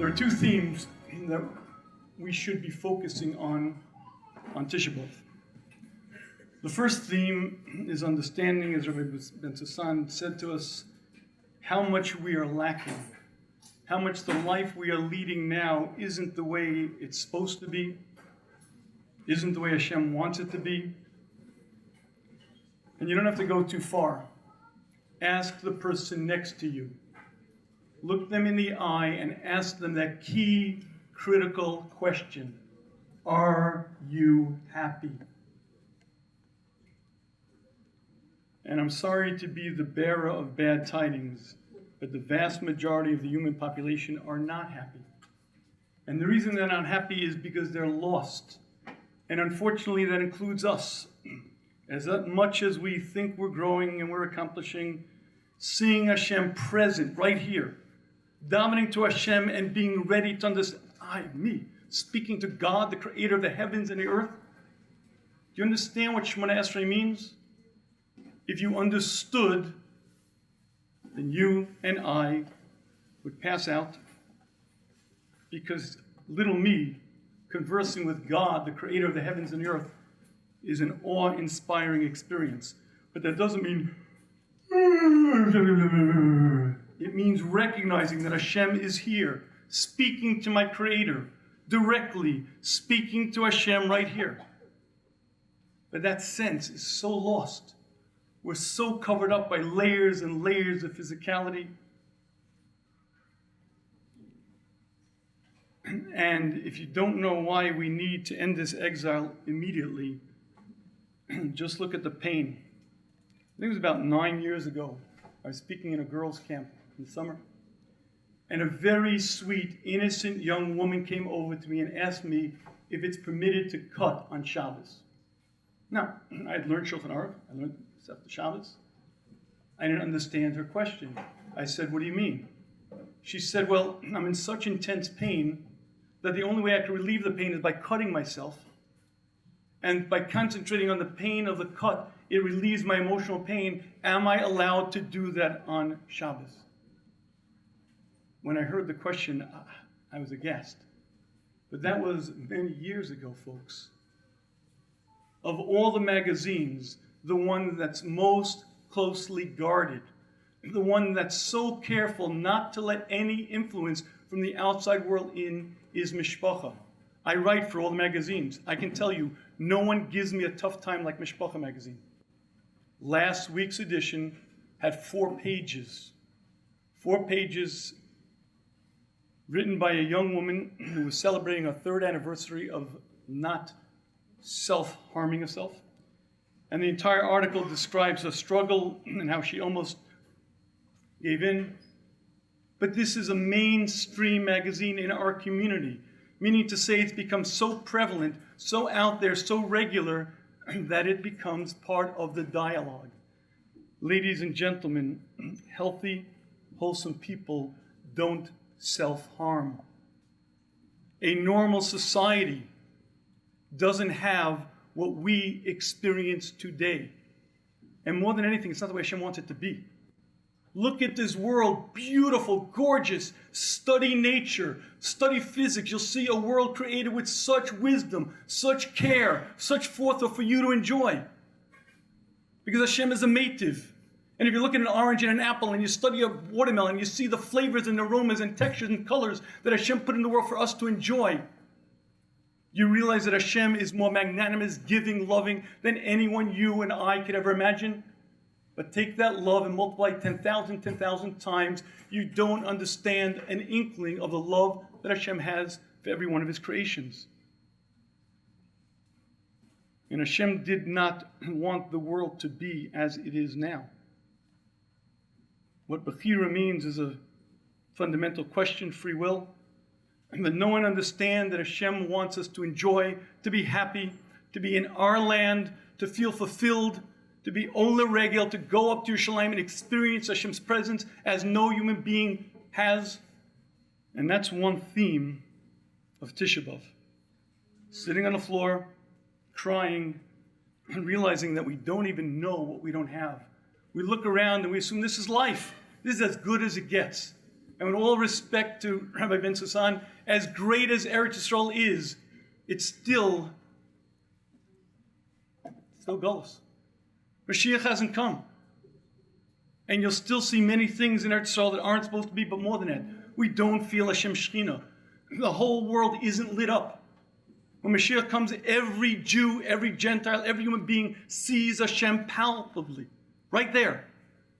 There are two themes that we should be focusing on Tisha B'Av. The first theme is understanding, as Rabbi Benzion said to us, how much we are lacking, how much the life we are leading now isn't the way it's supposed to be, isn't the way Hashem wants it to be. And you don't have to go too far. Ask the person next to you. Look them in the eye and ask them that key, critical question. Are you happy? And I'm sorry to be the bearer of bad tidings, but the vast majority of the human population are not happy. And the reason they're not happy is because they're lost. And unfortunately, that includes us. As much as we think we're growing and we're accomplishing, seeing Hashem present right here, davening to Hashem and being ready to understand, me, speaking to God, the creator of the heavens and the earth. Do you understand what Shemona Esrei means? If you understood, then you and I would pass out, because little me conversing with God, the creator of the heavens and the earth, is an awe-inspiring experience. But that doesn't mean it means recognizing that Hashem is here, speaking to my creator, directly speaking to Hashem right here. But that sense is so lost. We're so covered up by layers and layers of physicality. And if you don't know why we need to end this exile immediately, just look at the pain. I think it was about 9 years ago. I was speaking in a girls' camp in the summer. And a very sweet, innocent young woman came over to me and asked me if it's permitted to cut on Shabbos. Now, I had learned Shulchan Aruch. I learned Sefta Shabbos. I didn't understand her question. I said, what do you mean? She said, well, I'm in such intense pain that the only way I can relieve the pain is by cutting myself. And by concentrating on the pain of the cut, it relieves my emotional pain. Am I allowed to do that on Shabbos? When I heard the question, I was aghast. But that was many years ago, folks. Of all the magazines, the one that's most closely guarded, the one that's so careful not to let any influence from the outside world in, is Mishpacha. I write for all the magazines. I can tell you, no one gives me a tough time like Mishpacha magazine. Last week's edition had 4 pages. 4 pages written by a young woman who was celebrating her 3rd anniversary of not self-harming herself. And the entire article describes her struggle and how she almost gave in. But this is a mainstream magazine in our community, meaning to say it's become so prevalent, so out there, so regular, that it becomes part of the dialogue. Ladies and gentlemen, healthy, wholesome people don't self-harm. A normal society doesn't have what we experience today. And more than anything, it's not the way Hashem wants it to be. Look at this world, beautiful, gorgeous. Study nature, study physics. You'll see a world created with such wisdom, such care, such forethought for you to enjoy. Because Hashem is a meitiv. And if you look at an orange and an apple and you study a watermelon, you see the flavors and aromas and textures and colors that Hashem put in the world for us to enjoy. You realize that Hashem is more magnanimous, giving, loving than anyone you and I could ever imagine. But take that love and multiply 10,000 times. You don't understand an inkling of the love that Hashem has for every one of his creations. And Hashem did not want the world to be as it is now. What Bechira means is a fundamental question, free will. But no one understands that Hashem wants us to enjoy, to be happy, to be in our land, to feel fulfilled, to be Ola Regel, to go up to Yerushalayim and experience Hashem's presence as no human being has. And that's one theme of Tisha B'Av. Sitting on the floor, crying, and realizing that we don't even know what we don't have. We look around and we assume this is life. This is as good as it gets. And with all respect to Rabbi Benzion, as great as Eretz Yisrael is, it's still Gullus. Mashiach hasn't come. And you'll still see many things in Eretz Yisrael that aren't supposed to be, but more than that. We don't feel Hashem Shechina. The whole world isn't lit up. When Mashiach comes, every Jew, every Gentile, every human being sees Hashem palpably. Right there.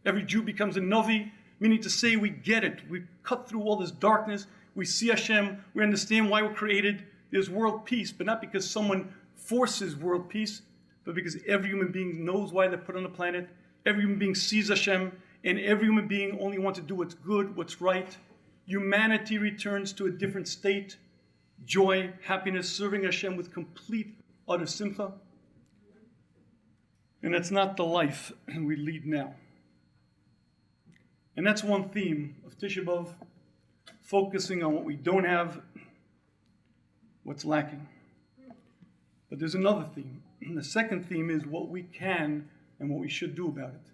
Every Jew becomes a Navi, meaning to say we get it. We cut through all this darkness. We see Hashem. We understand why we're created. There's world peace, but not because someone forces world peace, but because every human being knows why they're put on the planet. Every human being sees Hashem, and every human being only wants to do what's good, what's right. Humanity returns to a different state. Joy, happiness, serving Hashem with complete, utter simcha. And that's not the life we lead now. And that's one theme of Tisha B'Av, focusing on what we don't have, what's lacking. But there's another theme. And the second theme is what we can and what we should do about it.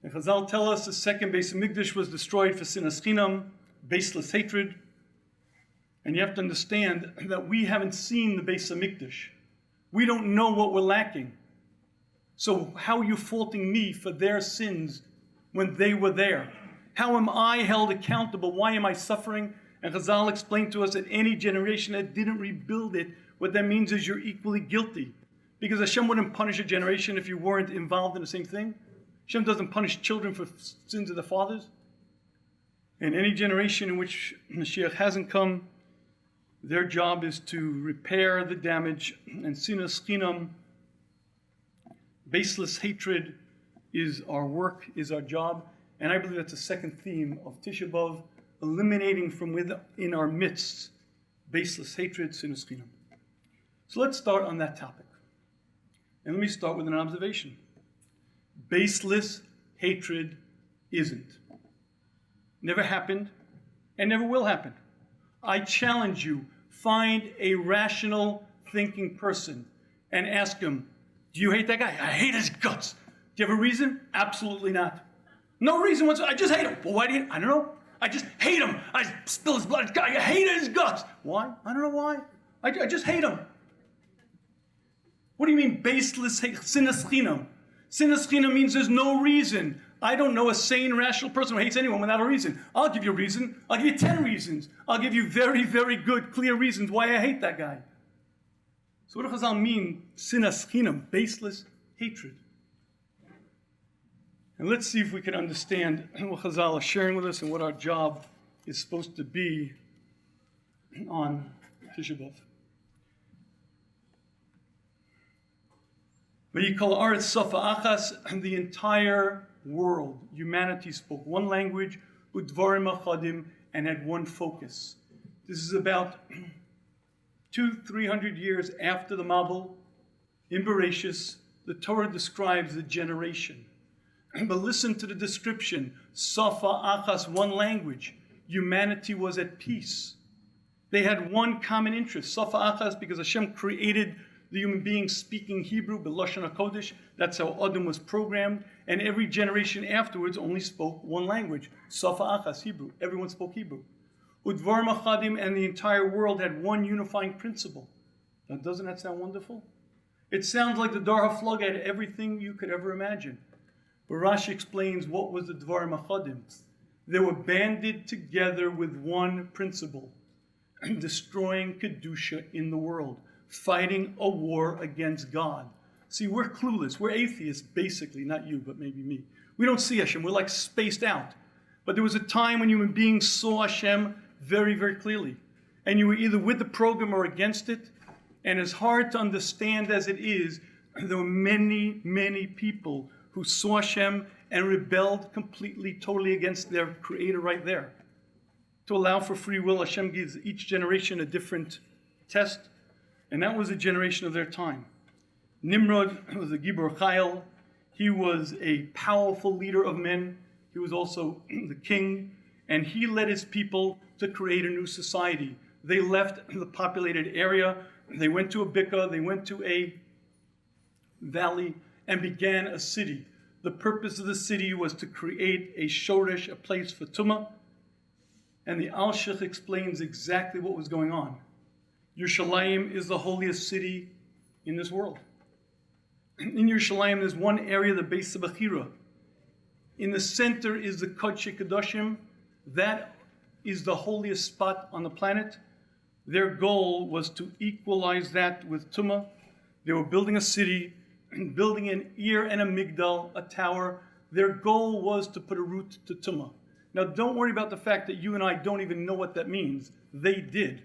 And Chazal tell us the second Beis HaMikdash was destroyed for sinas chinam, baseless hatred. And you have to understand that we haven't seen the Beis HaMikdash. We don't know what we're lacking. So how are you faulting me for their sins when they were there? How am I held accountable? Why am I suffering? And Chazal explained to us that any generation that didn't rebuild it, what that means is you're equally guilty. Because Hashem wouldn't punish a generation if you weren't involved in the same thing. Hashem doesn't punish children for sins of their fathers. And any generation in which Mashiach hasn't come, their job is to repair the damage. And sinas chinam, baseless hatred, is our work, is our job. And I believe that's the second theme of Tisha B'Av, eliminating from within our midst baseless hatred, sinas chinam. So let's start on that topic. And let me start with an observation. Baseless hatred isn't. Never happened and never will happen. I challenge you, find a rational thinking person and ask him, do you hate that guy? I hate his guts. Do you have a reason? Absolutely not. No reason whatsoever. I just hate him. Well, why do you? I don't know. I just hate him. I spill his blood. I hate his guts. Why? I don't know why. I just hate him. What do you mean baseless hate? Sinas chinam. Sinas chinam means there's no reason. I don't know a sane, rational person who hates anyone without a reason. I'll give you a reason. I'll give you 10 reasons. I'll give you very, very good, clear reasons why I hate that guy. So what does Chazal mean, sinas chinam, baseless hatred? And let's see if we can understand what Chazal is sharing with us and what our job is supposed to be on Tisha B'Av. V'yikol haaretz safa achas, and the entire world, humanity spoke one language, udvarim achadim, and had one focus. This is about 200-300 years after the Mabul. In Bereshis, the Torah describes the generation. But listen to the description. Safa achas, one language. Humanity was at peace. They had one common interest. Safa achas, because Hashem created the human being speaking Hebrew, B'Lashon HaKodesh. That's how Adam was programmed. And every generation afterwards only spoke one language. Safa achas, Hebrew. Everyone spoke Hebrew. Udvar machadim, and the entire world had one unifying principle. Now, doesn't that sound wonderful? It sounds like the Dar HaFlug had everything you could ever imagine. But Rashi explains what was the Dvar Machadim. They were banded together with one principle, destroying Kedusha in the world, fighting a war against God. See, we're clueless. We're atheists, basically. Not you, but maybe me. We don't see Hashem. We're like spaced out. But there was a time when human beings saw Hashem very, very clearly. And you were either with the program or against it. And as hard to understand as it is, there were many, many people who saw Hashem and rebelled completely, totally against their creator right there. To allow for free will, Hashem gives each generation a different test, and that was a generation of their time. Nimrod was a Gibor Chayil. He was a powerful leader of men. He was also the king, and he led his people to create a new society. They left the populated area. They went to a bikah. They went to a valley and began a city. The purpose of the city was to create a shoresh, a place for tumah, And the Alshich explains exactly what was going on. Yerushalayim is the holiest city in this world. In Yerushalayim, there's one area, the Beis Bechira. In the center is the Kodesh Kodashim. That is the holiest spot on the planet. Their goal was to equalize that with Tumah. They were building a city, building an Ir and a Migdal, a tower. Their goal was to put a root to Tumah. Now, don't worry about the fact that you and I don't even know what that means. They did.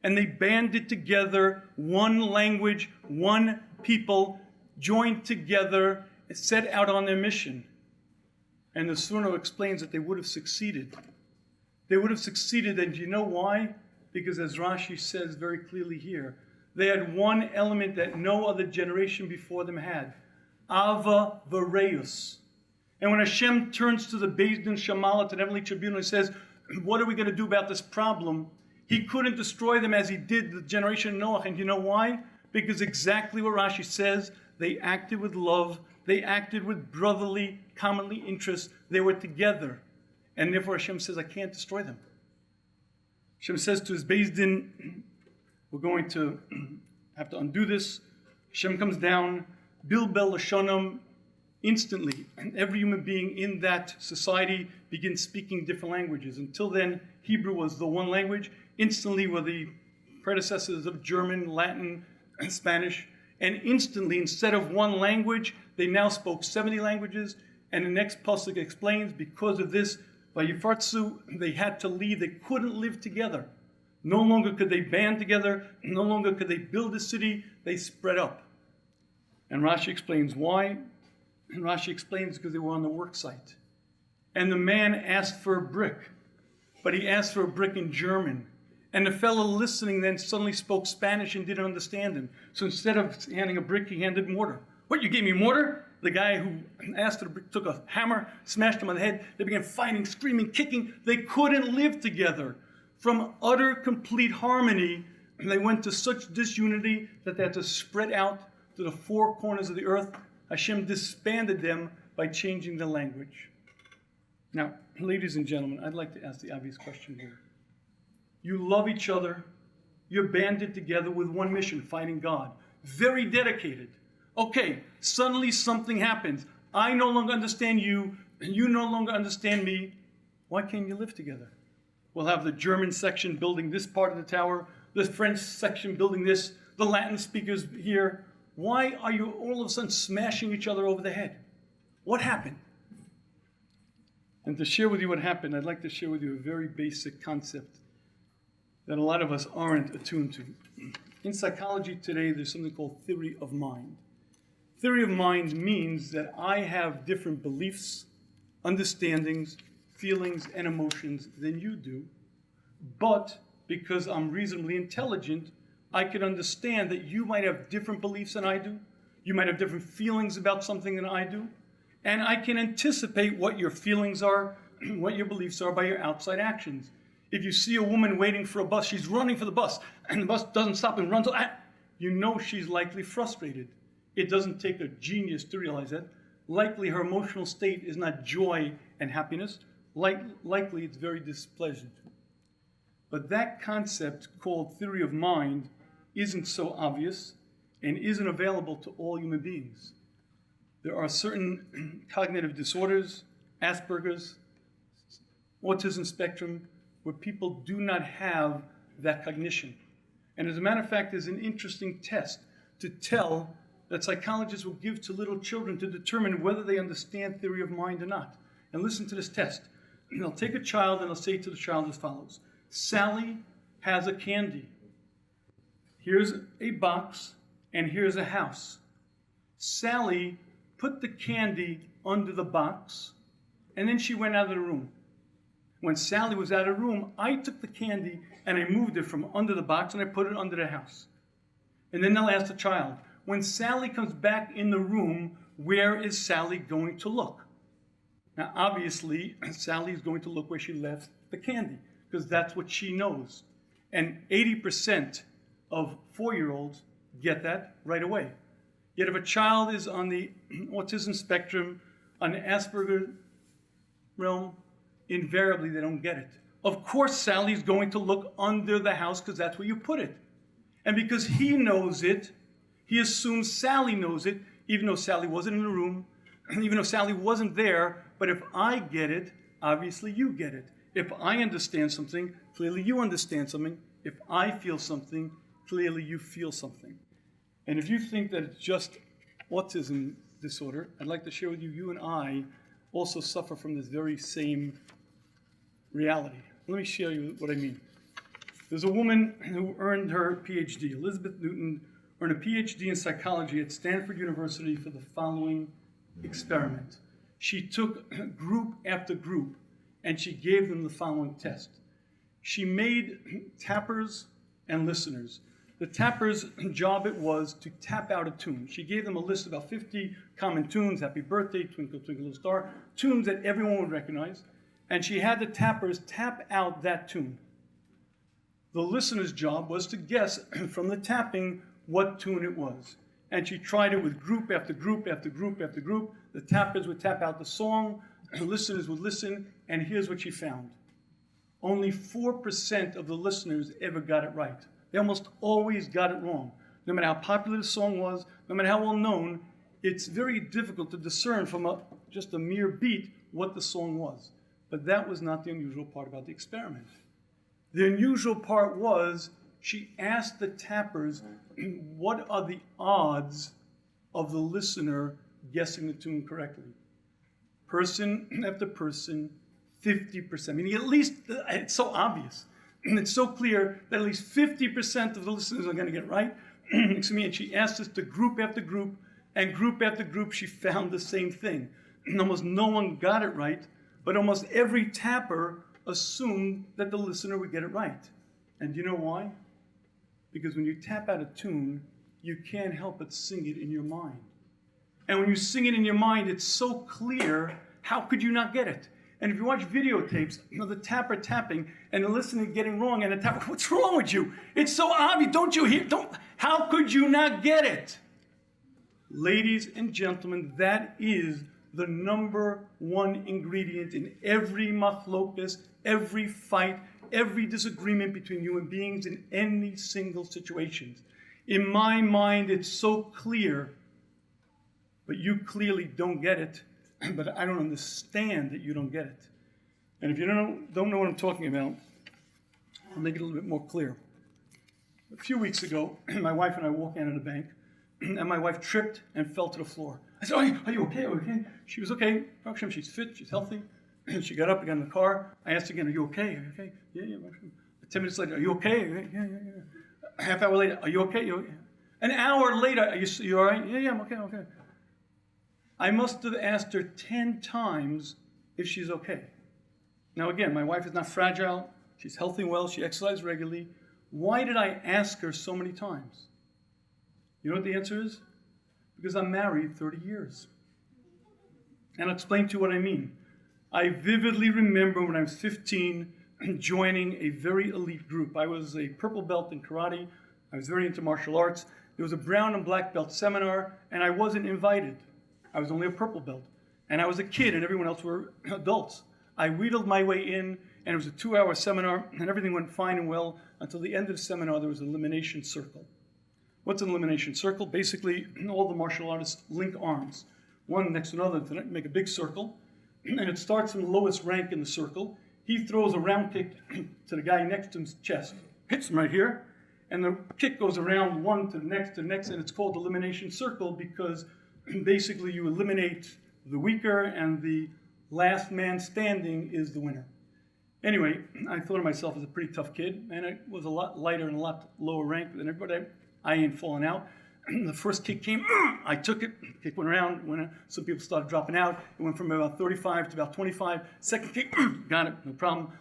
And they banded together, one language, one people, joined together, set out on their mission. And the Surno explains that they would have succeeded. They would have succeeded, and do you know why? Because as Rashi says very clearly here, they had one element that no other generation before them had. Ava Vareus. And when Hashem turns to the Benzion Shamalat and Heavenly Tribunal and says, what are we going to do about this problem? He couldn't destroy them as he did the generation of Noah. And you know why? Because exactly what Rashi says, they acted with love, they acted with brotherly, commonly interest, they were together. And therefore Hashem says, I can't destroy them. Hashem says to his Benzion, we're going to have to undo this. Hashem comes down, Bilbel Lashonam, instantly. And every human being in that society begins speaking different languages. Until then, Hebrew was the one language. Instantly were the predecessors of German, Latin, and Spanish. And instantly, instead of one language, they now spoke 70 languages. And the next pasuk explains, because of this, by Yifartsu, they had to leave. They couldn't live together. No longer could they band together. No longer could they build a city. They spread up. And Rashi explains why. And Rashi explains because they were on the work site. And the man asked for a brick, but he asked for a brick in German. And the fellow listening then suddenly spoke Spanish and didn't understand him. So instead of handing a brick, he handed mortar. What, you gave me mortar? The guy who asked for the brick took a hammer, smashed him on the head. They began fighting, screaming, kicking. They couldn't live together. From utter, complete harmony, they went to such disunity that they had to spread out to the four corners of the earth. Hashem disbanded them by changing the language. Now, ladies and gentlemen, I'd like to ask the obvious question here. You love each other. You're banded together with one mission, fighting God. Very dedicated. Okay, suddenly something happens. I no longer understand you, and you no longer understand me. Why can't you live together? We'll have the German section building this part of the tower, the French section building this, the Latin speakers here. Why are you all of a sudden smashing each other over the head? What happened? And to share with you what happened, I'd like to share with you a very basic concept that a lot of us aren't attuned to. In psychology today, there's something called theory of mind. Theory of mind means that I have different beliefs, understandings, feelings, and emotions than you do, but because I'm reasonably intelligent, I can understand that you might have different beliefs than I do. You might have different feelings about something than I do. And I can anticipate what your feelings are, what your beliefs are by your outside actions. If you see a woman waiting for a bus, she's running for the bus, and the bus doesn't stop and runs, you know she's likely frustrated. It doesn't take a genius to realize that. Likely her emotional state is not joy and happiness. Likely it's very displeasant. But that concept called theory of mind isn't so obvious and isn't available to all human beings. There are certain cognitive disorders, Asperger's, autism spectrum, where people do not have that cognition. And as a matter of fact, there's an interesting test to tell that psychologists will give to little children to determine whether they understand theory of mind or not. And listen to this test. They'll take a child and they'll say to the child as follows. Sally has a candy. Here's a box and here's a house. Sally put the candy under the box and then she went out of the room. When Sally was out of the room, I took the candy and I moved it from under the box and I put it under the house. And then they'll ask the child, when Sally comes back in the room, where is Sally going to look? Now, obviously, Sally is going to look where she left the candy, because that's what she knows. And 80% of 4-year-olds get that right away. Yet if a child is on the autism spectrum, on the Asperger realm, invariably they don't get it. Of course, Sally's going to look under the house because that's where you put it. And because he knows it, he assumes Sally knows it, even though Sally wasn't in the room, even though Sally wasn't there. But if I get it, obviously you get it. If I understand something, clearly you understand something. If I feel something, clearly you feel something. And if you think that it's just autism disorder, I'd like to share with you, you and I also suffer from this very same reality. Let me show you what I mean. There's a woman who earned her PhD. Elizabeth Newton earned a PhD in psychology at Stanford University for the following experiment. She took group after group and she gave them the following test. She made tappers and listeners. The tappers' job it was to tap out a tune. She gave them a list of about 50 common tunes, Happy Birthday, Twinkle Twinkle Little Star, tunes that everyone would recognize. And she had the tappers tap out that tune. The listener's job was to guess from the tapping what tune it was. And she tried it with group after group after group after group. The tappers would tap out the song, the listeners would listen, and here's what she found. Only 4% of the listeners ever got it right. They almost always got it wrong. No matter how popular the song was, no matter how well known, it's very difficult to discern from just a mere beat what the song was. But that was not the unusual part about the experiment. The unusual part was she asked the tappers, what are the odds of the listener guessing the tune correctly? Person after person, 50%. Meaning at least, it's so obvious. It's so clear that at least 50% of the listeners are going to get it right. Excuse me. And she asked us to group after group, and group after group, she found the same thing. Almost no one got it right, but almost every tapper assumed that the listener would get it right. And do you know why? Because when you tap out a tune, you can't help but sing it in your mind. And when you sing it in your mind, it's so clear, how could you not get it? And if you watch videotapes, the tapper tapping and the listener getting wrong, and the tapper, what's wrong with you? It's so obvious. Don't you hear? How could you not get it? Ladies and gentlemen, that is the number one ingredient in every machlokas, every fight, every disagreement between human beings in any single situation. In my mind, it's so clear, but you clearly don't get it. But I don't understand that you don't get it. And if you don't know what I'm talking about, I'll make it a little bit more clear. A few weeks ago, my wife and I walked out of the bank, and my wife tripped and fell to the floor. I said, are you okay? Are you okay? She was okay. She's fit. She's healthy. She got up and got in the car. I asked again, are you okay? Are you okay? Yeah. 10 minutes later, are you okay? Yeah. A half hour later, are you okay? You okay? An hour later, are you all right? Yeah, I'm okay. I must have asked her 10 times if she's okay. Now again, my wife is not fragile. She's healthy and well. She exercises regularly. Why did I ask her so many times? You know what the answer is? Because I'm married 30 years. And I'll explain to you what I mean. I vividly remember when I was 15 joining a very elite group. I was a purple belt in karate. I was very into martial arts. There was a brown and black belt seminar, and I wasn't invited. I was only a purple belt. And I was a kid, and everyone else were adults. I wheedled my way in, and it was a 2-hour seminar, and everything went fine and well until the end of the seminar. There was an Elimination Circle. What's an Elimination Circle? Basically, all the martial artists link arms, one next to another, to make a big circle, and it starts from the lowest rank in the circle. He throws a round kick to the guy next to his chest, hits him right here, and the kick goes around one to the next, and it's called Elimination Circle because basically you eliminate the weaker, and the last man standing is the winner. Anyway, I thought of myself as a pretty tough kid, and I was a lot lighter and a lot lower rank than everybody. I ain't falling out. The first kick came, I took it, kick went around, some people started dropping out. It went from about 35 to about 25. Second kick, got it, no problem.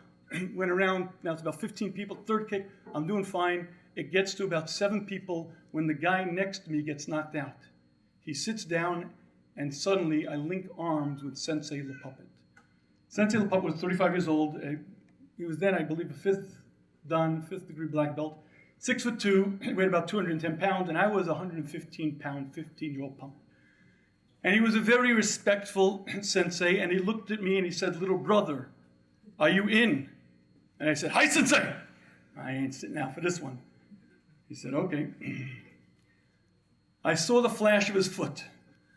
Went around, now it's about 15 people. Third kick, I'm doing fine. It gets to about 7 people when the guy next to me gets knocked out. He sits down, and suddenly I link arms with Sensei the Puppet. Sensei the Puppet was 35 years old. He was then, I believe, a 5th Dan, 5th degree black belt. 6'2", he weighed about 210 pounds, and I was a 115-pound, 15-year-old punk. And he was a very respectful sensei, and he looked at me and he said, "Little brother, are you in?" And I said, "Hi, Sensei." I ain't sitting out for this one. He said, "Okay." I saw the flash of his foot.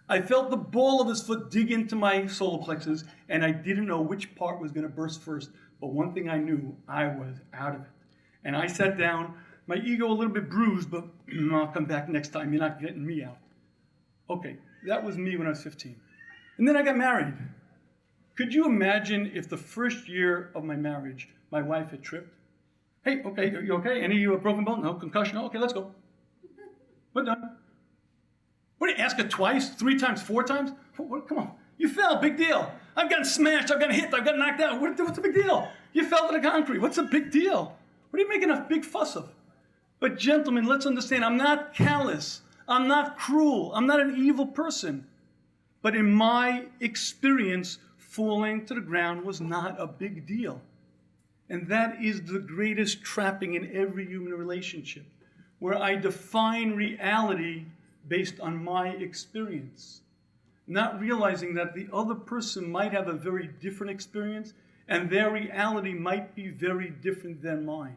I felt the ball of his foot dig into my solar plexus, and I didn't know which part was going to burst first. But one thing I knew, I was out of it. And I sat down, my ego a little bit bruised, but I'll come back next time. You're not getting me out. Okay, that was me when I was 15. And then I got married. Could you imagine if the first year of my marriage, my wife had tripped? "Hey, okay, are you okay? Any broken bone? No concussion? No, okay, let's go. We're done." What do you ask her twice, 3 times, 4 times? What, come on, you fell, big deal. I've gotten smashed, I've gotten hit, I've gotten knocked out. What's the big deal? You fell to the concrete. What's the big deal? What are you making a big fuss of? But gentlemen, let's understand, I'm not callous. I'm not cruel. I'm not an evil person. But in my experience, falling to the ground was not a big deal. And that is the greatest trapping in every human relationship, where I define reality based on my experience, not realizing that the other person might have a very different experience and their reality might be very different than mine.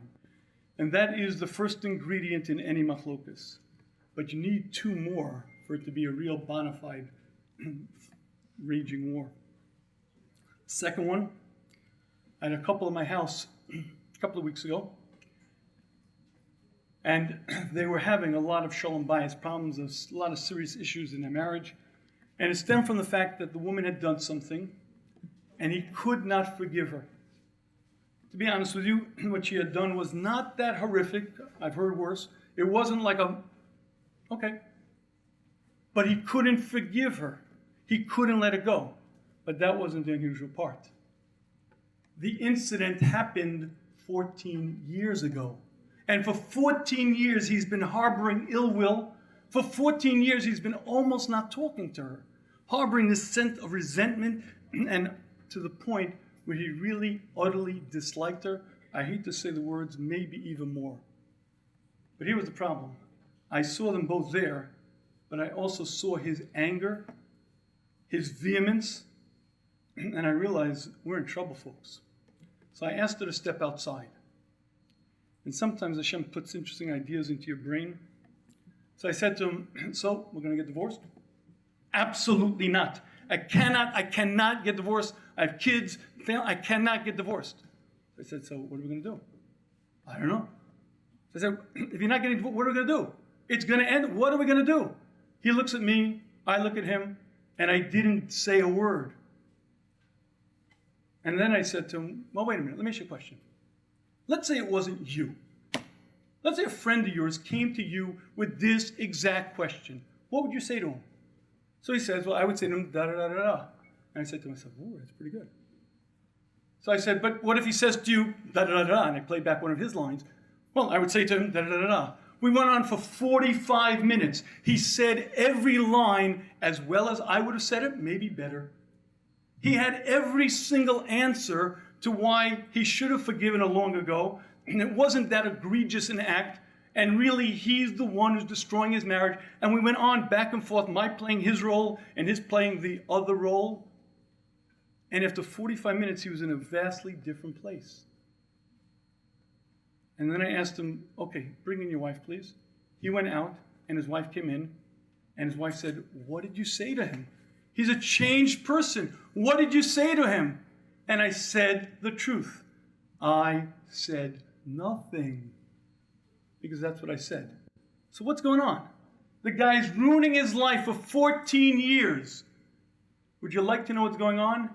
And that is the first ingredient in any machlokas. But you need 2 more for it to be a real bona fide raging war. Second one, I had a couple in my house a couple of weeks ago, and they were having a lot of shalom bayis problems, a lot of serious issues in their marriage. And it stemmed from the fact that the woman had done something, and he could not forgive her. To be honest with you, what she had done was not that horrific. I've heard worse. It wasn't like okay. But he couldn't forgive her. He couldn't let it go. But that wasn't the unusual part. The incident happened 14 years ago. And for 14 years, he's been harboring ill will. For 14 years, he's been almost not talking to her, harboring this sense of resentment, and to the point where he really utterly disliked her. I hate to say the words, maybe even more. But here was the problem. I saw them both there, but I also saw his anger, his vehemence, and I realized we're in trouble, folks. So I asked her to step outside. And sometimes Hashem puts interesting ideas into your brain. So I said to him, "So, we're going to get divorced?" "Absolutely not. I cannot get divorced. I have kids, family, I cannot get divorced." I said, "So what are we going to do?" "I don't know." I said, "If you're not getting divorced, what are we going to do? It's going to end. What are we going to do?" He looks at me, I look at him, and I didn't say a word. And then I said to him, "Well, wait a minute, let me ask you a question. Let's say it wasn't you. Let's say a friend of yours came to you with this exact question. What would you say to him?" So he says, "Well, I would say to him, da-da-da-da-da." And I said to myself, "Oh, that's pretty good." So I said, "But what if he says to you, da-da-da-da," and I played back one of his lines. Well, I would say to him, da-da-da-da-da. We went on for 45 minutes. He said every line as well as I would have said it, maybe better. He had every single answer to why he should have forgiven her long ago, and it wasn't that egregious an act, and really he's the one who's destroying his marriage. And we went on back and forth, my playing his role and his playing the other role. And after 45 minutes, he was in a vastly different place. And then I asked him, "Okay, bring in your wife, please." He went out, and his wife came in, and his wife said, "What did you say to him? He's a changed person. What did you say to him?" And I said the truth. I said nothing. Because that's what I said. So what's going on? The guy's ruining his life for 14 years. Would you like to know what's going on?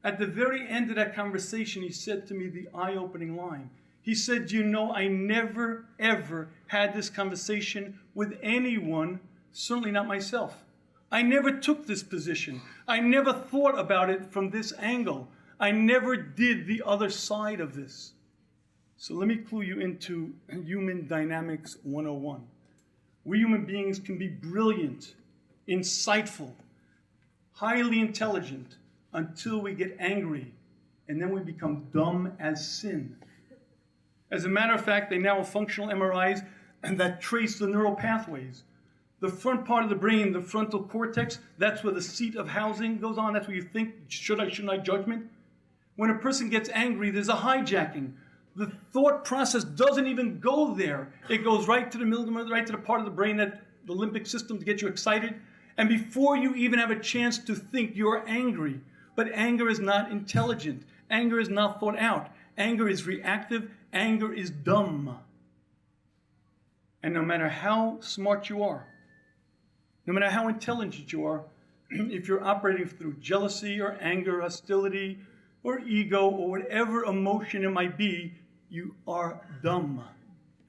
At the very end of that conversation, he said to me the eye-opening line. He said, "You know, I never, ever had this conversation with anyone, certainly not myself. I never took this position. I never thought about it from this angle. I never did the other side of this." So let me clue you into Human Dynamics 101. We human beings can be brilliant, insightful, highly intelligent until we get angry, and then we become dumb as sin. As a matter of fact, they now have functional MRIs that trace the neural pathways. The front part of the brain, the frontal cortex, that's where the seat of housing goes on. That's where you think, should I, shouldn't I, judgment. When a person gets angry, there's a hijacking. The thought process doesn't even go there. It goes right to the middle, right to the part of the brain, that the limbic system, to get you excited. And before you even have a chance to think, you're angry. But anger is not intelligent. Anger is not thought out. Anger is reactive. Anger is dumb. And no matter how smart you are, no matter how intelligent you are, if you're operating through jealousy or anger, hostility, or ego, or whatever emotion it might be, you are dumb.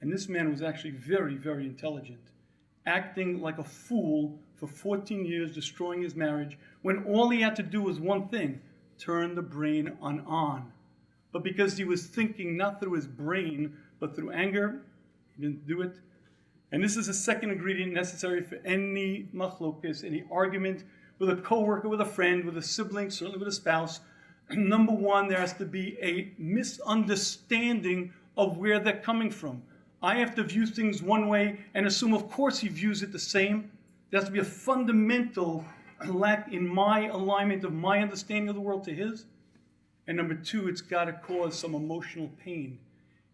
And this man was actually very, very intelligent, acting like a fool for 14 years, destroying his marriage, when all he had to do was one thing: turn the brain on. But because he was thinking not through his brain, but through anger, he didn't do it. And this is the second ingredient necessary for any machlokas, any argument with a coworker, with a friend, with a sibling, certainly with a spouse. Number one, there has to be a misunderstanding of where they're coming from. I have to view things one way and assume, of course, he views it the same. There has to be a fundamental lack in my alignment of my understanding of the world to his. And number two, it's got to cause some emotional pain.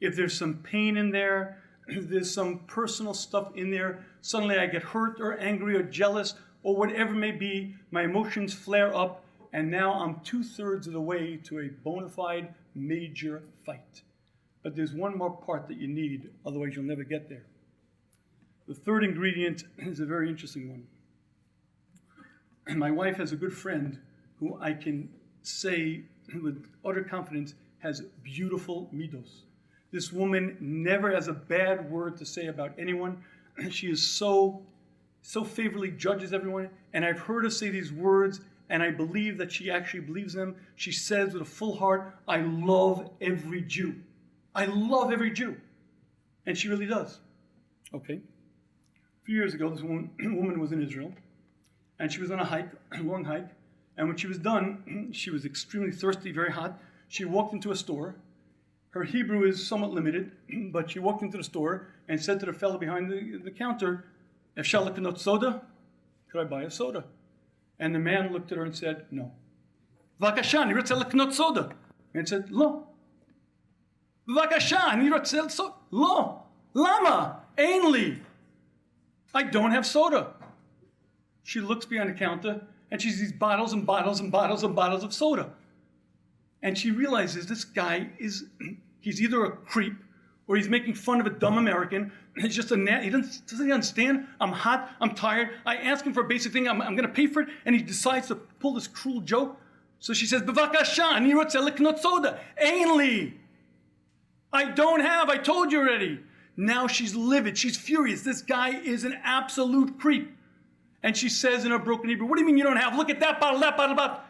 If there's some pain in there, there's some personal stuff in there, suddenly I get hurt or angry or jealous or whatever it may be, my emotions flare up, and now I'm 2/3 of the way to a bona fide major fight. But there's one more part that you need, otherwise you'll never get there. The third ingredient is a very interesting one. My wife has a good friend who I can say with utter confidence has beautiful midos. This woman never has a bad word to say about anyone. She is so favorably judges everyone. And I've heard her say these words, and I believe that she actually believes them. She says with a full heart, I love every Jew. I love every Jew. And she really does. Okay. A few years ago, this woman was in Israel, and she was on a hike, a long hike. And when she was done, she was extremely thirsty, very hot. She walked into a store. Her Hebrew is somewhat limited, but she walked into the store and said to the fellow behind the counter, Efshar leknot soda? Could I buy a soda? And the man looked at her and said, no. V'akasha, ani rotze leknot soda. And said, lo. V'akasha, ani rotze soda. Lo. Lama. Ein li. I don't have soda. She looks behind the counter and she sees bottles and bottles and bottles and bottles of soda. And she realizes this guy he's either a creep or he's making fun of a dumb American. He's just doesn't he understand? I'm hot, I'm tired. I ask him for a basic thing, I'm going to pay for it, and he decides to pull this cruel joke. So she says, B'vakasha, ani rotze leknot soda. Ein li. I don't have, I told you already. Now she's livid, she's furious. This guy is an absolute creep. And she says in her broken Hebrew, what do you mean you don't have? Look at that bottle, that bottle, that bottle.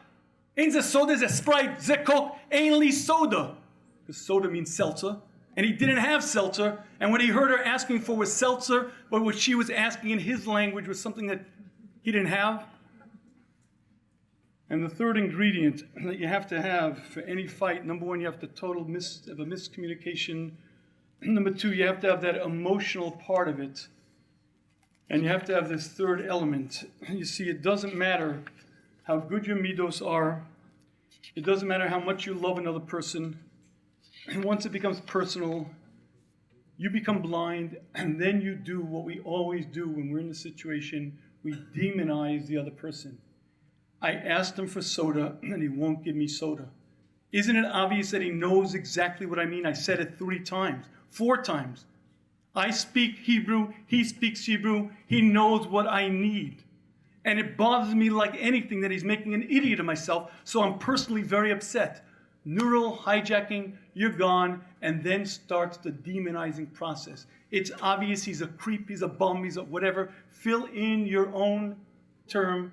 Ein ze soda, ze Sprite, ze Coke, ein li soda. Because soda means seltzer. And he didn't have seltzer. And what he heard her asking for was seltzer, but what she was asking in his language was something that he didn't have. And the third ingredient that you have to have for any fight, number one, you have to have a miscommunication. Number two, you have to have that emotional part of it. And you have to have this third element. You see, it doesn't matter how good your midos are. It doesn't matter how much you love another person. And once it becomes personal, you become blind, and then you do what we always do when we're in the situation. We demonize the other person. I asked him for soda, and he won't give me soda. Isn't it obvious that he knows exactly what I mean? I said it 3 times, 4 times. I speak Hebrew, he speaks Hebrew, he knows what I need. And it bothers me like anything that he's making an idiot of myself, so I'm personally very upset. Neural hijacking, you're gone, and then starts the demonizing process. It's obvious he's a creep, he's a bum, he's a whatever. Fill in your own term.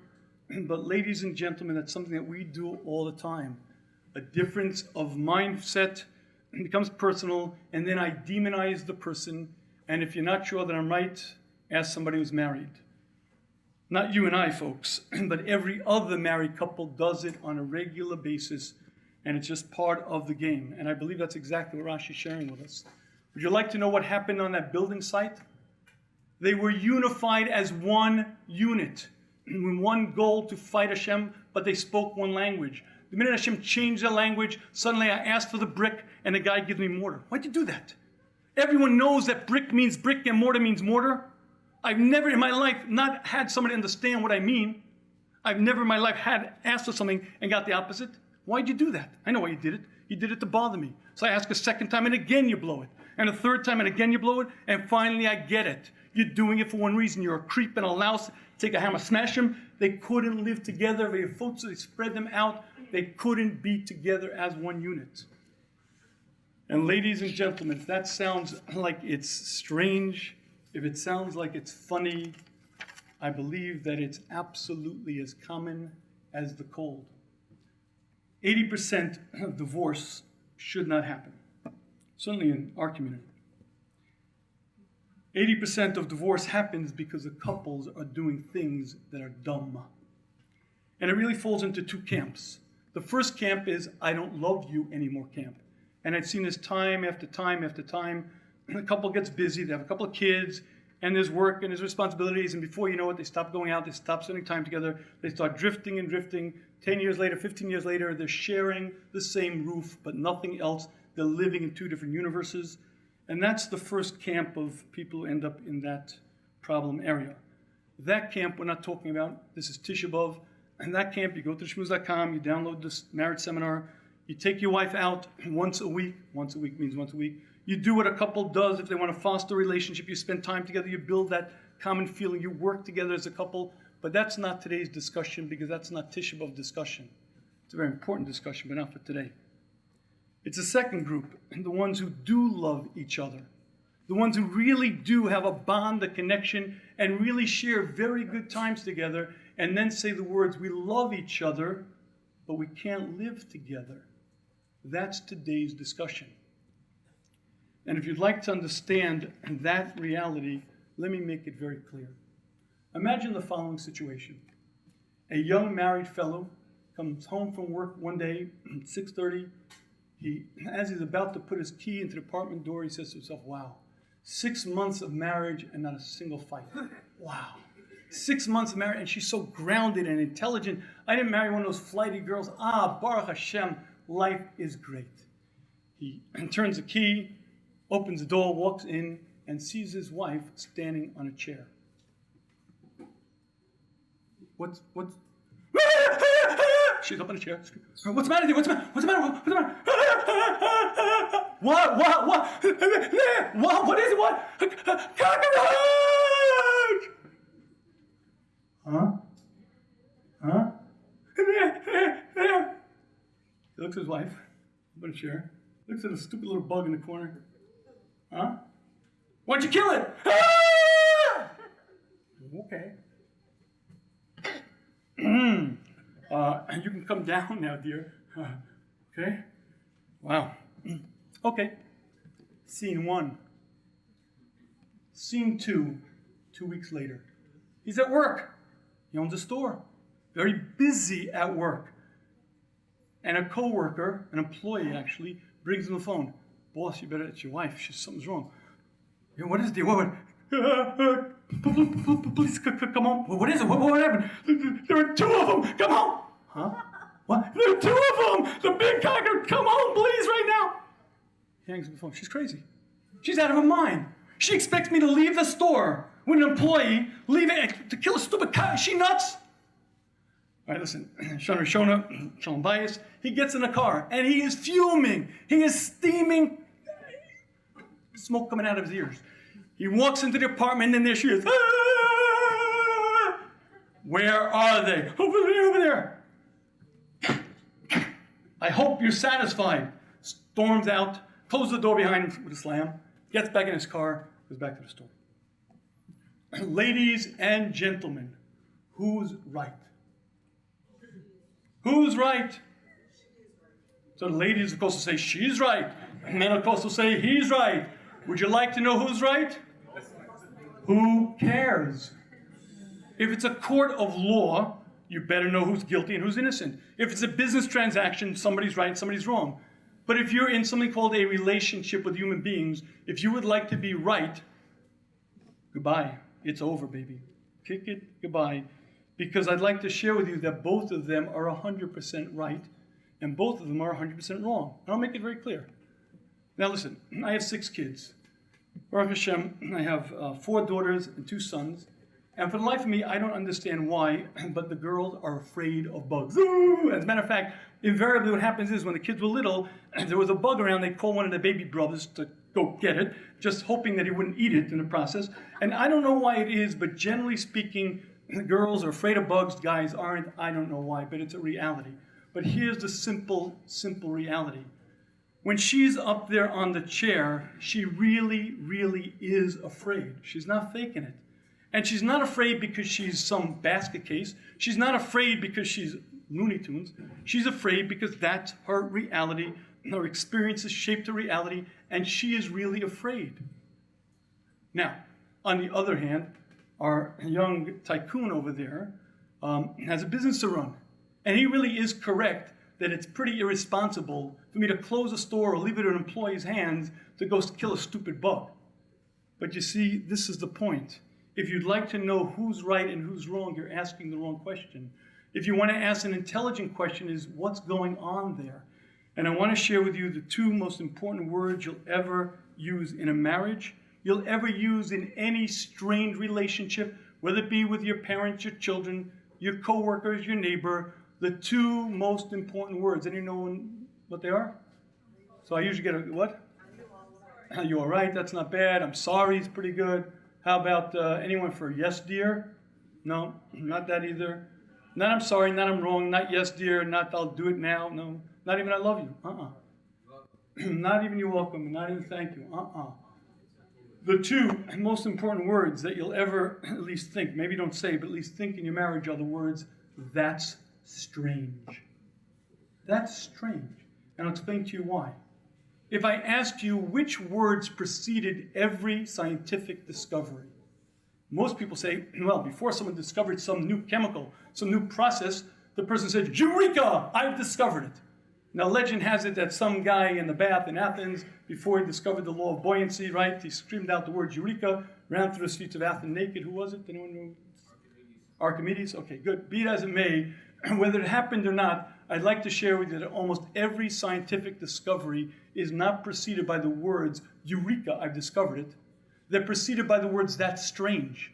But ladies and gentlemen, that's something that we do all the time. A difference of mindset becomes personal, and then I demonize the person. And if you're not sure that I'm right, ask somebody who's married. Not you and I, folks, but every other married couple does it on a regular basis, and it's just part of the game. And I believe that's exactly what Rashi's sharing with us. Would you like to know what happened on that building site? They were unified as one unit, with one goal to fight Hashem, but they spoke one language. The minute Hashem changed the language, suddenly I asked for the brick and the guy gives me mortar. Why'd you do that? Everyone knows that brick means brick and mortar means mortar. I've never in my life not had somebody understand what I mean. I've never in my life had asked for something and got the opposite. Why'd you do that? I know why you did it. You did it to bother me. So I ask a second time and again you blow it. And a third time and again you blow it. And finally I get it. You're doing it for one reason. You're a creep and a louse. Take a hammer, smash them. They couldn't live together. They spread them out. They couldn't be together as one unit. And ladies and gentlemen, if that sounds like it's strange, if it sounds like it's funny, I believe that it's absolutely as common as the cold. 80% of divorce should not happen, certainly in our community. 80% of divorce happens because the couples are doing things that are dumb. And it really falls into two camps. The first camp is, I don't love you anymore camp. And I've seen this time after time after time. The couple gets busy, they have a couple of kids, and there's work and there's responsibilities, and before you know it, they stop going out, they stop spending time together, they start drifting and drifting. 10 years later, 15 years later, they're sharing the same roof, but nothing else. They're living in two different universes. And that's the first camp of people who end up in that problem area. That camp we're not talking about. This is Tisha B'Av. And that camp, you go to shmooze.com, you download this marriage seminar, you take your wife out once a week. Once a week means once a week. You do what a couple does if they want to foster a relationship. You spend time together, you build that common feeling, you work together as a couple. But that's not today's discussion, because that's not Tisha B'Av discussion. It's a very important discussion, but not for today. It's a second group, and the ones who do love each other. The ones who really do have a bond, a connection, and really share very good times together, and then say the words, we love each other, but we can't live together. That's today's discussion. And if you'd like to understand that reality, let me make it very clear. Imagine the following situation. A young married fellow comes home from work one day, 6:30. As he's about to put his key into the apartment door, he says to himself, wow, 6 months of marriage and not a single fight. Wow. 6 months of marriage, and she's so grounded and intelligent. I didn't marry one of those flighty girls. Baruch Hashem, life is great. He turns the key, opens the door, walks in, and sees his wife standing on a chair. What's she's up on a chair. What's the matter with you? What's the matter? What's the matter? What? What is it? What? Cockroach! Huh? He looks at his wife, up on a chair, looks at a stupid little bug in the corner. Huh? Why'd you kill it? Okay. You can come down now, dear. Okay? Wow. Okay. Scene 1. Scene 2, 2 weeks later. He's at work. He owns a store. Very busy at work. And a coworker, an employee actually, brings him the phone. Boss, you better, it's your wife. Something's wrong. What is it, dear? What? Please come home. What is it? What happened? There are 2 of them. Come home. Huh? What? There are 2 of them. The big cocker. Come home, please, right now. He hangs up the phone. She's crazy. She's out of her mind. She expects me to leave the store with an employee, leave it to kill a stupid cock. Is she nuts? All right, listen. Shalom bias. He gets in the car and he is fuming. He is steaming. Smoke coming out of his ears. He walks into the apartment and there she is. Ah! Where are they? Over there. I hope you're satisfied. Storms out, closes the door behind him with a slam, gets back in his car, goes back to the store. Ladies and gentlemen, who's right? Who's right? So the ladies, of course, will say she's right. And men, of course, will say he's right. Would you like to know who's right? Who cares? If it's a court of law, you better know who's guilty and who's innocent. If it's a business transaction, somebody's right and somebody's wrong. But if you're in something called a relationship with human beings, if you would like to be right, goodbye. It's over, baby. Kick it, goodbye. Because I'd like to share with you that both of them are 100% right. And both of them are 100% wrong. And I'll make it very clear. Now listen, I have 6 kids. Baruch Hashem, I have 4 daughters and 2 sons. And for the life of me, I don't understand why, but the girls are afraid of bugs. Ooh! As a matter of fact, invariably what happens is when the kids were little, there was a bug around, they'd call one of the baby brothers to go get it, just hoping that he wouldn't eat it in the process. And I don't know why it is, but generally speaking, girls are afraid of bugs, guys aren't. I don't know why, but it's a reality. But here's the simple reality. When she's up there on the chair, she really, really is afraid. She's not faking it. And she's not afraid because she's some basket case. She's not afraid because she's Looney Tunes. She's afraid because that's her reality. Her experiences shaped her reality, and she is really afraid. Now, on the other hand, our young tycoon over there has a business to run. And he really is correct that it's pretty irresponsible for me to close a store or leave it in an employee's hands to go kill a stupid bug. But you see, this is the point. If you'd like to know who's right and who's wrong, you're asking the wrong question. If you want to ask an intelligent question, is what's going on there? And I want to share with you the 2 most important words you'll ever use in a marriage, you'll ever use in any strained relationship, whether it be with your parents, your children, your coworkers, your neighbor. The 2 most important words. Anyone know what they are? So I usually get a what? Are you all right? That's not bad. I'm sorry. It's pretty good. How about anyone for yes, dear? No, not that either. Not I'm sorry, not I'm wrong, not yes, dear, not I'll do it now. No, not even I love you. Not even you're welcome, not even thank you. The 2 most important words that you'll ever at least think, maybe don't say, but at least think in your marriage are the words, that's strange. That's strange. And I'll explain to you why. If I asked you which words preceded every scientific discovery, most people say, well, before someone discovered some new chemical, some new process, the person said, Eureka, I've discovered it. Now, legend has it that some guy in the bath in Athens, before he discovered the law of buoyancy, right, he screamed out the word Eureka, ran through the streets of Athens naked. Who was it? Anyone know? Archimedes? Okay, good. Be it as it may, whether it happened or not, I'd like to share with you that almost every scientific discovery is not preceded by the words, Eureka, I've discovered it. They're preceded by the words, that's strange.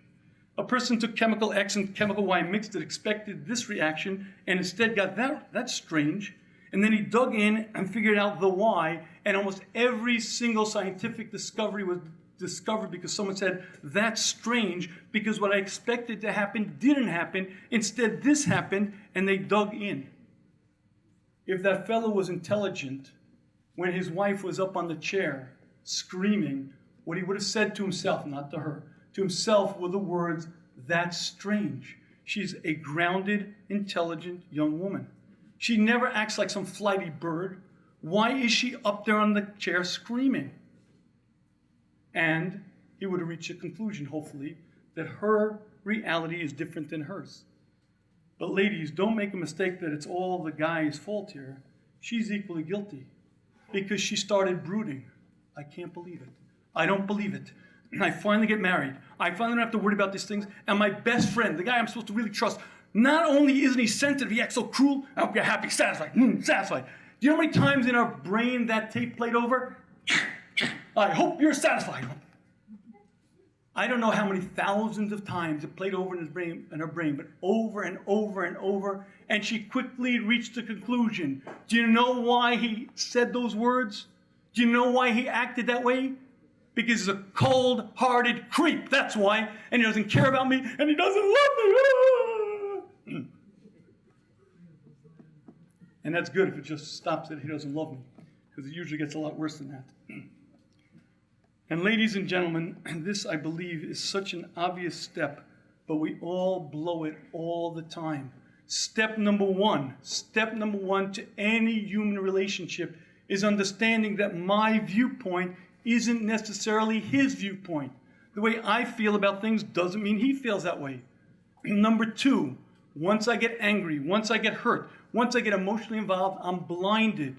A person took chemical X and chemical Y, mixed it, expected this reaction, and instead got that's strange. And then he dug in and figured out the why, and almost every single scientific discovery was discovered because someone said, that's strange, because what I expected to happen didn't happen. Instead, this happened, and they dug in. If that fellow was intelligent, when his wife was up on the chair screaming, what he would have said to himself, not to her, to himself were the words, that's strange. She's a grounded, intelligent young woman. She never acts like some flighty bird. Why is she up there on the chair screaming? And he would have reached a conclusion, hopefully, that her reality is different than hers. But ladies, don't make a mistake that it's all the guy's fault here. She's equally guilty because she started brooding. I can't believe it. I don't believe it. I finally get married. I finally don't have to worry about these things. And my best friend, the guy I'm supposed to really trust, not only isn't he sensitive, he acts so cruel. I hope you're happy, satisfied, satisfied. Do you know how many times in our brain that tape played over? I hope you're satisfied. I don't know how many thousands of times it played over in her brain, but over and over and over, and she quickly reached a conclusion. Do you know why he said those words? Do you know why he acted that way? Because he's a cold-hearted creep, that's why, and he doesn't care about me, and he doesn't love me. And that's good if it just stops at he doesn't love me, because it usually gets a lot worse than that. And ladies and gentlemen, this, I believe, is such an obvious step, but we all blow it all the time. Step number one to any human relationship is understanding that my viewpoint isn't necessarily his viewpoint. The way I feel about things doesn't mean he feels that way. Number 2, once I get angry, once I get hurt, once I get emotionally involved, I'm blinded.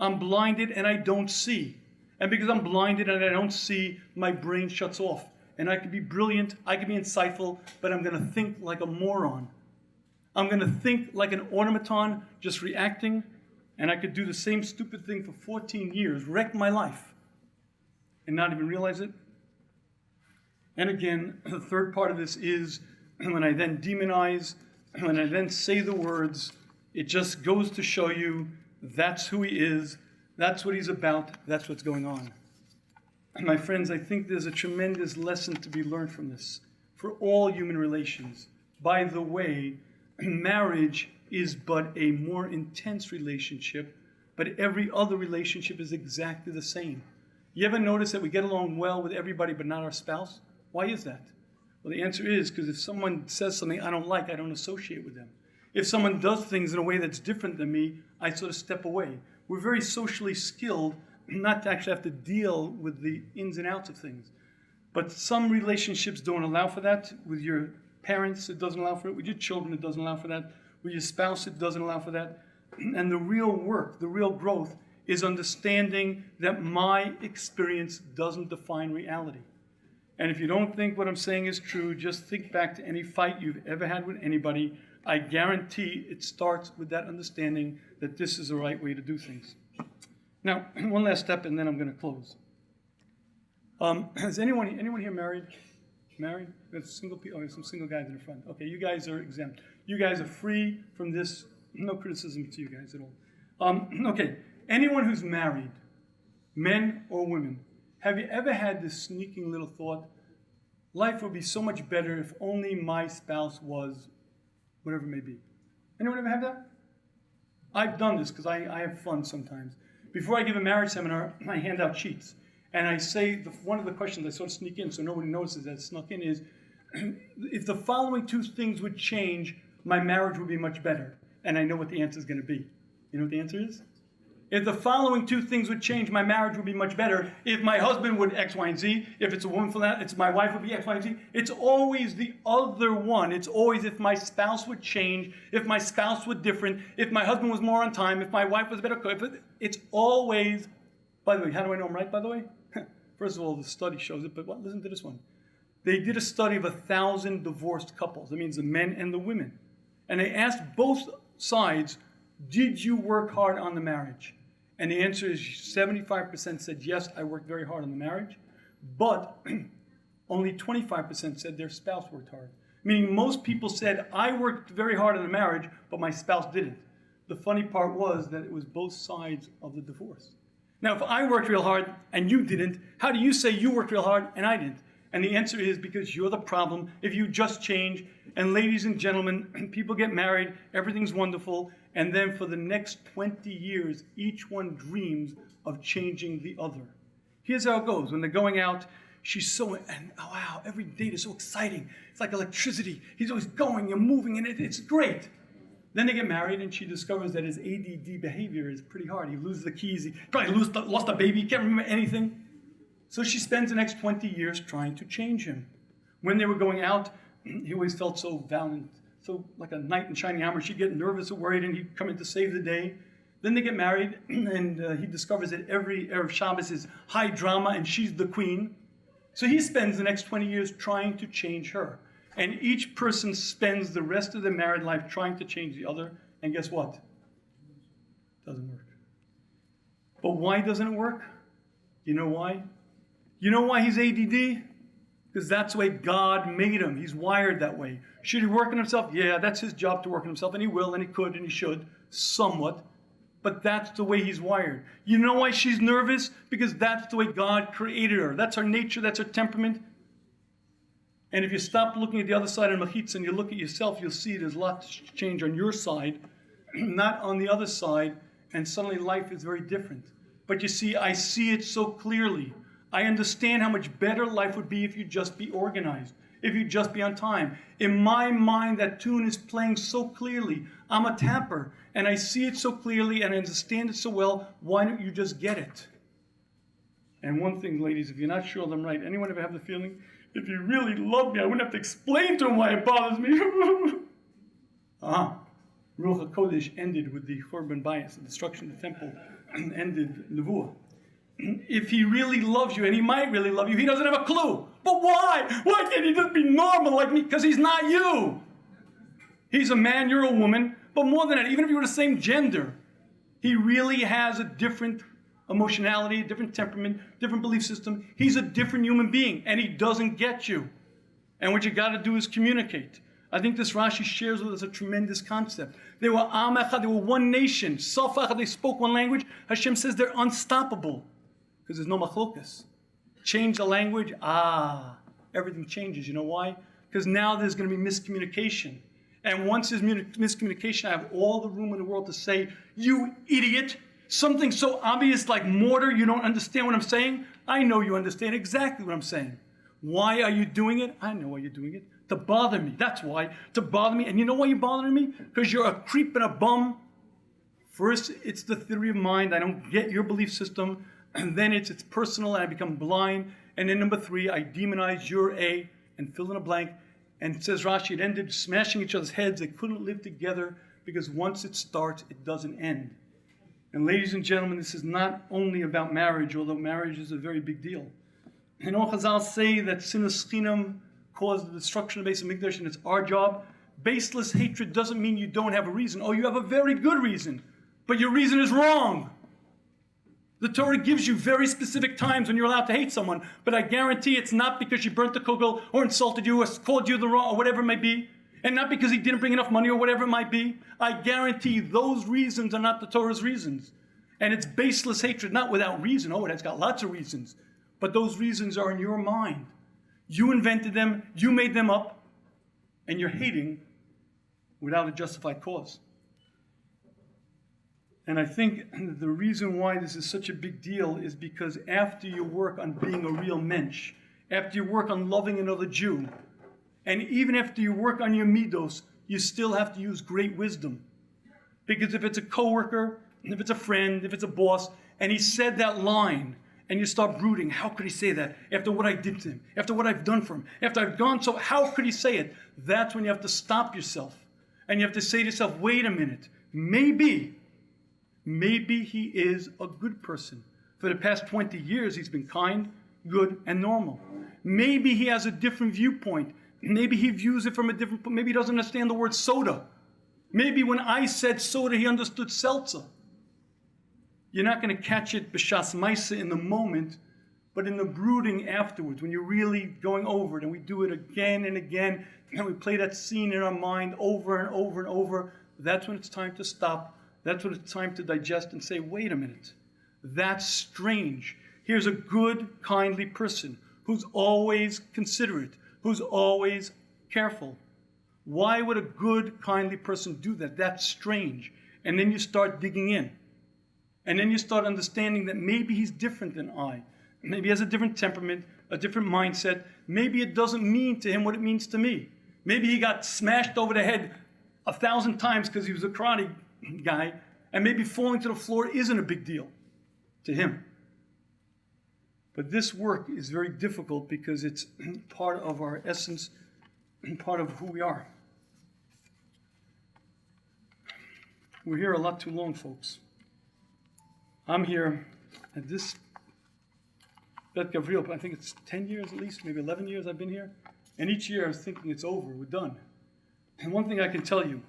I'm blinded and I don't see. And because I'm blinded and I don't see, my brain shuts off. And I can be brilliant, I can be insightful, but I'm going to think like a moron. I'm going to think like an automaton, just reacting And I could do the same stupid thing for 14 years, wreck my life, and not even realize it. And again, the third part of this is when I then demonize, when I then say the words, it just goes to show you that's who he is, that's what he's about, that's what's going on. And my friends, I think there's a tremendous lesson to be learned from this for all human relations. By the way, marriage is but a more intense relationship, but every other relationship is exactly the same. You ever notice that we get along well with everybody but not our spouse? Why is that? Well, the answer is because if someone says something I don't like, I don't associate with them. If someone does things in a way that's different than me, I sort of step away. We're very socially skilled not to actually have to deal with the ins and outs of things. But some relationships don't allow for that. With your parents, it doesn't allow for it. With your children, it doesn't allow for that. With your spouse, it doesn't allow for that. And the real work, the real growth, is understanding that my experience doesn't define reality. And if you don't think what I'm saying is true, just think back to any fight you've ever had with anybody. I guarantee it starts with that understanding that this is the right way to do things. Now, one last step, and then I'm going to close. Is anyone here married? Married? There's single people. Oh, there's some single guys in the front. Okay, you guys are exempt. You guys are free from this. No criticism to you guys at all. Okay, anyone who's married, men or women, have you ever had this sneaking little thought, life would be so much better if only my spouse was whatever it may be? Anyone ever have that? I've done this because I have fun sometimes. Before I give a marriage seminar, I hand out sheets. And I say, one of the questions I sort of sneak in so nobody notices that it's snuck in is, if the following two things would change, my marriage would be much better. And I know what the answer is going to be. You know what the answer is? If the following two things would change, my marriage would be much better. If my husband would X, Y, and Z. If it's a woman for that, it's my wife would be X, Y, and Z. It's always the other one. It's always if my spouse would change, if my spouse was different, if my husband was more on time, if my wife was better cook. It's always, by the way, how do I know I'm right, by the way? First of all, the study shows it, but listen to this one. They did a study of 1,000 divorced couples. That means the men and the women. And they asked both sides, did you work hard on the marriage? And the answer is 75% said, yes, I worked very hard on the marriage. But only 25% said their spouse worked hard. Meaning most people said, I worked very hard on the marriage, but my spouse didn't. The funny part was that it was both sides of the divorce. Now, if I worked real hard and you didn't, how do you say you worked real hard and I didn't? And the answer is because you're the problem. If you just change, and ladies and gentlemen, people get married, everything's wonderful, and then for the next 20 years, each one dreams of changing the other. Here's how it goes. When they're going out, she's so, and oh wow, every date is so exciting. It's like electricity. He's always going and moving, and it's great. Then they get married, and she discovers that his ADD behavior is pretty hard. He loses the keys. He probably lost a baby. He can't remember anything. So she spends the next 20 years trying to change him. When they were going out, he always felt so valiant, so like a knight in shining armor. She'd get nervous or worried, and he'd come in to save the day. Then they get married, and he discovers that every Erev Shabbos is high drama, and she's the queen. So he spends the next 20 years trying to change her. And each person spends the rest of their married life trying to change the other. And guess what? Doesn't work. But why doesn't it work? You know why? You know why he's ADD? Because that's the way God made him. He's wired that way. Should he work on himself? Yeah, that's his job to work on himself. And he will, and he could, and he should, somewhat. But that's the way he's wired. You know why she's nervous? Because that's the way God created her. That's her nature. That's her temperament. And if you stop looking at the other side of Mechitza and you look at yourself, you'll see there's lots to change on your side, not on the other side, and suddenly life is very different. But you see, I see it so clearly. I understand how much better life would be if you just be organized, if you just be on time. In my mind, that tune is playing so clearly. I'm a tapper, and I see it so clearly, and I understand it so well. Why don't you just get it? And one thing, ladies, if you're not sure I'm right, anyone ever have the feeling, if you really loved me, I wouldn't have to explain to him why it bothers me. Ruach HaKodesh ended with the Churban Bayis, the destruction of the temple, ended Nevuah. If he really loves you, and he might really love you, he doesn't have a clue. But why? Why can't he just be normal like me? Because he's not you. He's a man, you're a woman. But more than that, even if you were the same gender, He really has a different emotionality, a different temperament, different belief system. He's a different human being, and he doesn't get you. And what you got to do is communicate. I think this Rashi shares with us a tremendous concept. They were Am Echad, they were one nation. Saf Echad, they spoke one language. Hashem says they're unstoppable because there's no machlokas. Change the language, everything changes. You know why? Because now there's going to be miscommunication. And once there's miscommunication, I have all the room in the world to say, you idiot. Something so obvious like mortar, you don't understand what I'm saying? I know you understand exactly what I'm saying. Why are you doing it? I know why you're doing it. To bother me. That's why. To bother me. And you know why you're bothering me? Because you're a creep and a bum. First, it's the theory of mind. I don't get your belief system. And then it's personal and I become blind. And then number 3, I demonize your A and fill in a blank. And it says Rashi, it ended smashing each other's heads. They couldn't live together because once it starts, it doesn't end. And ladies and gentlemen, this is not only about marriage, although marriage is a very big deal. And all Chazal say that sinas chinam caused the destruction of Beis Hamikdash, and it's our job. Baseless hatred doesn't mean you don't have a reason. Oh, you have a very good reason, but your reason is wrong. The Torah gives you very specific times when you're allowed to hate someone, but I guarantee it's not because she burnt the kugel or insulted you or called you the wrong or whatever it may be, and not because he didn't bring enough money or whatever it might be. I guarantee those reasons are not the Torah's reasons. And it's baseless hatred, not without reason. Oh, it's got lots of reasons. But those reasons are in your mind. You invented them, you made them up, and you're hating without a justified cause. And I think the reason why this is such a big deal is because after you work on being a real mensch, after you work on loving another Jew, and even after you work on your midos, you still have to use great wisdom. Because if it's a coworker, if it's a friend, if it's a boss, and he said that line, and you start brooding, how could he say that after what I did to him, after what I've done for him, after I've gone so, how could he say it? That's when you have to stop yourself. And you have to say to yourself, wait a minute, maybe he is a good person. For the past 20 years, he's been kind, good, and normal. Maybe he has a different viewpoint. Maybe he views it from a different point. Maybe he doesn't understand the word soda. Maybe when I said soda, he understood seltzer. You're not going to catch it b'shas maisa in the moment, but in the brooding afterwards, when you're really going over it, and we do it again and again, and we play that scene in our mind over and over and over, that's when it's time to stop. That's when it's time to digest and say, wait a minute, that's strange. Here's a good, kindly person who's always considerate, who's always careful. Why would a good, kindly person do that? That's strange. And then you start digging in. And then you start understanding that maybe he's different than I. Maybe he has a different temperament, a different mindset. Maybe it doesn't mean to him what it means to me. Maybe he got smashed over the head 1,000 times because he was a karate guy, and maybe falling to the floor isn't a big deal to him. But this work is very difficult because it's part of our essence and part of who we are. We're here a lot too long, folks. I'm here at this Bet Gavriel, I think it's 10 years at least, maybe 11 years I've been here. And each year I was thinking it's over, we're done. And one thing I can tell you,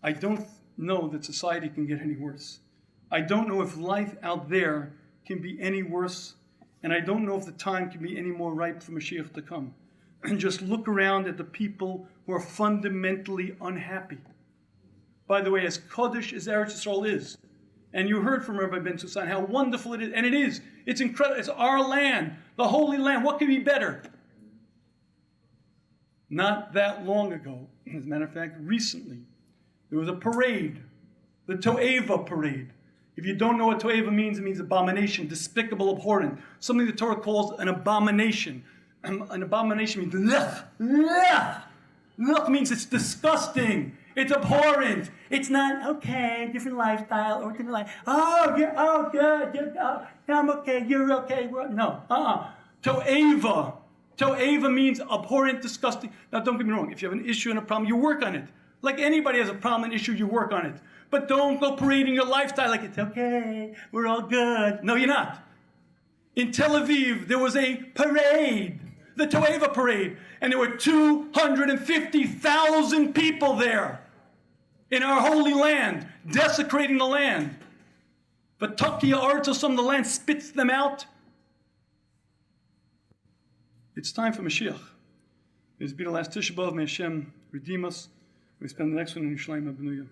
I don't know that society can get any worse. I don't know if life out there can be any worse, and I don't know if the time can be any more ripe for Mashiach to come. And just look around at the people who are fundamentally unhappy. By the way, as Kodesh as Eretz Yisrael is, and you heard from Rabbi Benzion how wonderful it is, and it is. It's incredible. It's our land, the holy land. What could be better? Not that long ago, as a matter of fact, recently, there was a parade, the To'eva parade. If you don't know what To'eva means, it means abomination, despicable, abhorrent. Something the Torah calls an abomination. An abomination means lech, lech. Lech means it's disgusting. It's abhorrent. It's not okay, different lifestyle or different life. Oh, good, oh, I'm okay, you're okay. No, To'eva. To'eva means abhorrent, disgusting. Now, don't get me wrong. If you have an issue and a problem, you work on it. Like anybody has a problem, an issue, you work on it. But don't go parading your lifestyle like it's okay, we're all good. No, you're not. In Tel Aviv, there was a parade, the To'eva parade, and there were 250,000 people there in our holy land, desecrating the land. V'takia artosom, the land spits them out. It's time for Mashiach. It's be the last Tisha B'Av. May Hashem redeem us. We spend the next one in Yerushalayim HaBenuya.